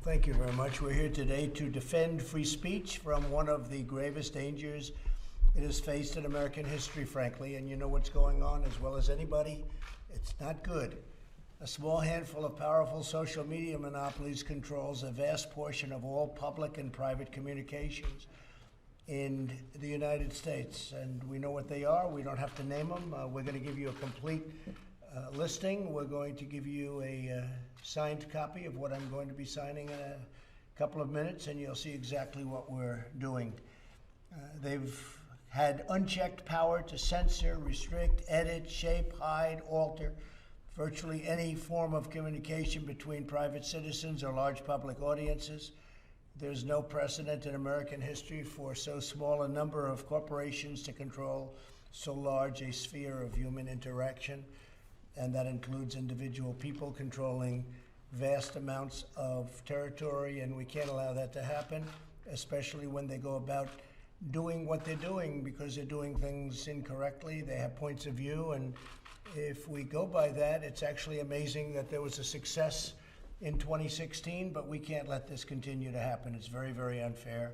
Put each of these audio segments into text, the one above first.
Thank you very much. We're here today to defend free speech from one of the gravest dangers it has faced in American history, frankly. And you know what's going on as well as anybody. It's not good. A small handful of powerful social media monopolies controls a vast portion of all public and private communications in the United States. And we know what they are. We don't have to name them. We're going to give you a complete listing. We're going to give you a signed copy of what I'm going to be signing in a couple of minutes, and you'll see exactly what we're doing. They've had unchecked power to censor, restrict, edit, shape, hide, alter virtually any form of communication between private citizens or large public audiences. There's no precedent in American history for so small a number of corporations to control so large a sphere of human interaction, and that includes individual people controlling vast amounts of territory, and we can't allow that to happen, especially when they go about doing what they're doing, because they're doing things incorrectly. They have points of view, and if we go by that, it's actually amazing that there was a success in 2016, but we can't let this continue to happen. It's very, very unfair.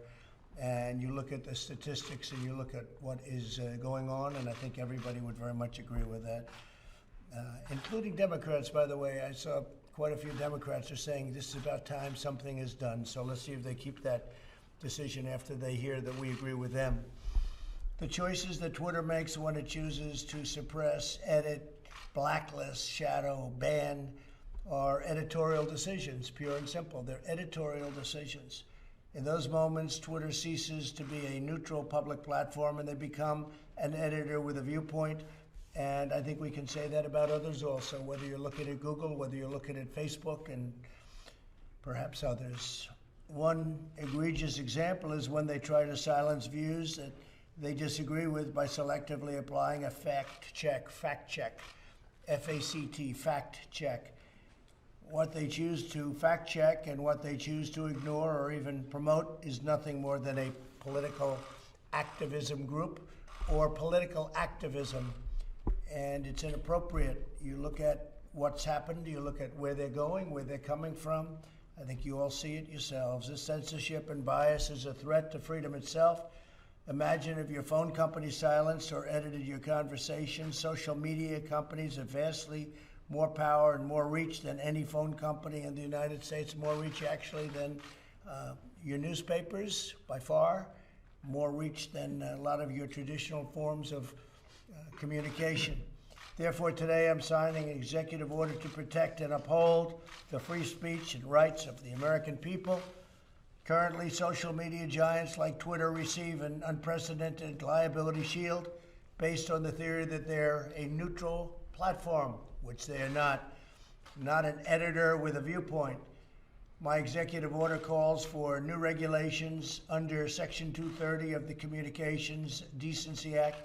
And you look at the statistics and you look at what is going on, and I think everybody would very much agree with that. Including Democrats, by the way. I saw quite a few Democrats are saying this is about time something is done. So let's see if they keep that decision after they hear that we agree with them. The choices that Twitter makes when it chooses to suppress, edit, blacklist, shadow, ban are editorial decisions, pure and simple. They're editorial decisions. In those moments, Twitter ceases to be a neutral public platform and they become an editor with a viewpoint. And I think we can say that about others also, whether you're looking at Google, whether you're looking at Facebook, and perhaps others. One egregious example is when they try to silence views that they disagree with by selectively applying a fact check, F-A-C-T, fact check. What they choose to fact check and what they choose to ignore or even promote is nothing more than a political activism group or political activism. And it's inappropriate. You look at what's happened, you look at where they're going, where they're coming from. I think you all see it yourselves. This censorship and bias is a threat to freedom itself. Imagine if your phone company silenced or edited your conversation. Social media companies have vastly more power and more reach than any phone company in the United States, more reach actually than your newspapers by far, more reach than a lot of your traditional forms of communication. Therefore, today I'm signing an executive order to protect and uphold the free speech and rights of the American people. Currently, social media giants like Twitter receive an unprecedented liability shield based on the theory that they're a neutral platform, which they are not an editor with a viewpoint. My executive order calls for new regulations under Section 230 of the Communications Decency Act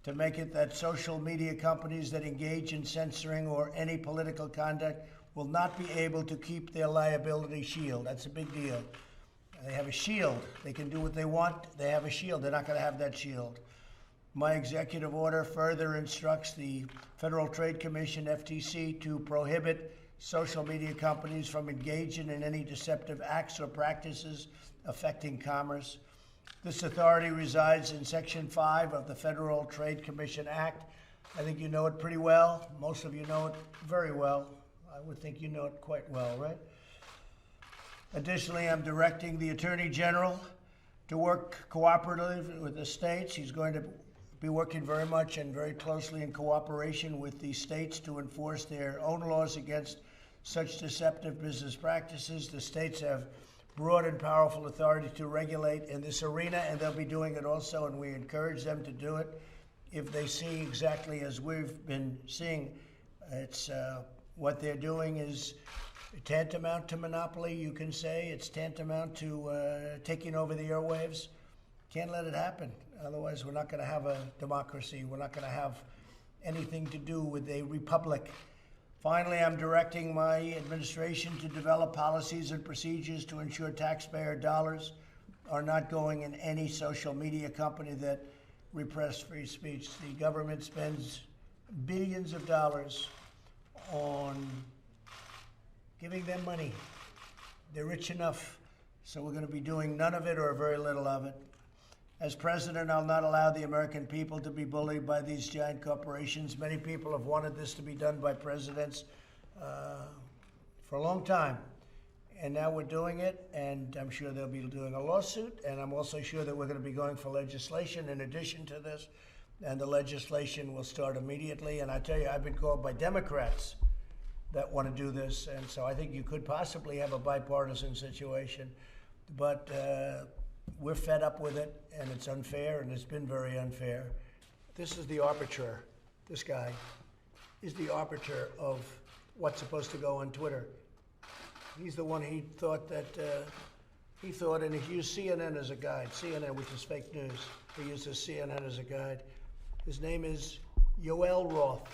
to make it that social media companies that engage in censoring or any political conduct will not be able to keep their liability shield. That's a big deal. They have a shield. They can do what they want. They have a shield. They're not going to have that shield. My executive order further instructs the Federal Trade Commission, FTC, to prohibit social media companies from engaging in any deceptive acts or practices affecting commerce. This authority resides in Section 5 of the Federal Trade Commission Act. I think you know it pretty well. Most of you know it very well. I would think you know it quite well, right? Additionally, I'm directing the Attorney General to work cooperatively with the states. He's going to be working very much and very closely in cooperation with the states to enforce their own laws against such deceptive business practices. The states have broad and powerful authority to regulate in this arena, and they'll be doing it also, and we encourage them to do it if they see exactly as we've been seeing. It's what they're doing is tantamount to monopoly, you can say. It's tantamount to taking over the airwaves. Can't let it happen. Otherwise, we're not going to have a democracy. We're not going to have anything to do with a republic. Finally, I'm directing my administration to develop policies and procedures to ensure taxpayer dollars are not going in any social media company that repress free speech. The government spends billions of dollars on giving them money They're rich enough, so we're going to be doing none of it or very little of it. As president, I'll not allow the American people to be bullied by these giant corporations. Many people have wanted this to be done by presidents for a long time. And now we're doing it, and I'm sure they'll be doing a lawsuit, and I'm also sure that we're going to be going for legislation in addition to this, and the legislation will start immediately. And I tell you, I've been called by Democrats that want to do this, and so I think you could possibly have a bipartisan situation. But we're fed up with it, and it's unfair, and it's been very unfair. This is the arbiter. This guy is the arbiter of what's supposed to go on Twitter. He's the one he thought, and he used CNN as a guide. CNN, which is fake news. He uses CNN as a guide. His name is Yoel Roth.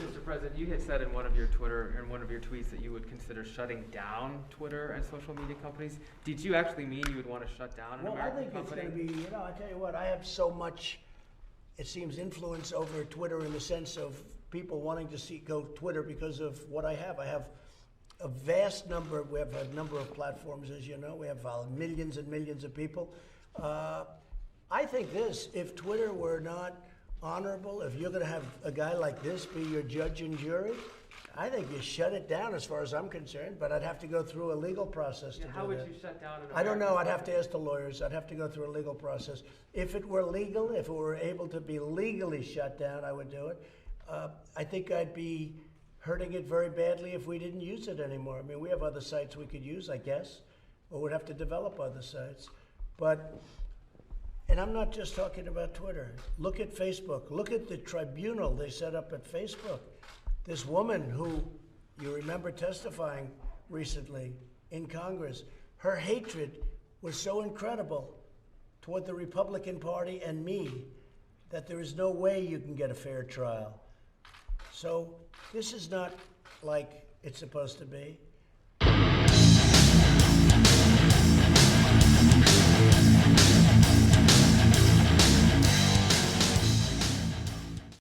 Mr. President, you had said in one of your tweets that you would consider shutting down Twitter and social media companies. Did you actually mean you would want to shut down an American company? Well, I think it's going to be, I tell you what, I have so much, it seems, influence over Twitter in the sense of people wanting to go Twitter because of what I have. I have a vast number, we have a number of platforms, as you know. We have millions and millions of people. I think if Twitter were not honorable, if you're going to have a guy like this be your judge and jury, I think you shut it down as far as I'm concerned, but I'd have to go through a legal process to do that. How would you shut down an American I don't know. I'd have to ask the lawyers. I'd have to go through a legal process. If it were legal, if it were able to be legally shut down, I would do it. I think I'd be hurting it very badly if we didn't use it anymore. I mean, we have other sites we could use, I guess, or we'd have to develop other sites. And I'm not just talking about Twitter. Look at Facebook. Look at the tribunal they set up at Facebook. This woman who, you remember testifying recently in Congress, her hatred was so incredible toward the Republican Party and me that there is no way you can get a fair trial. So this is not like it's supposed to be.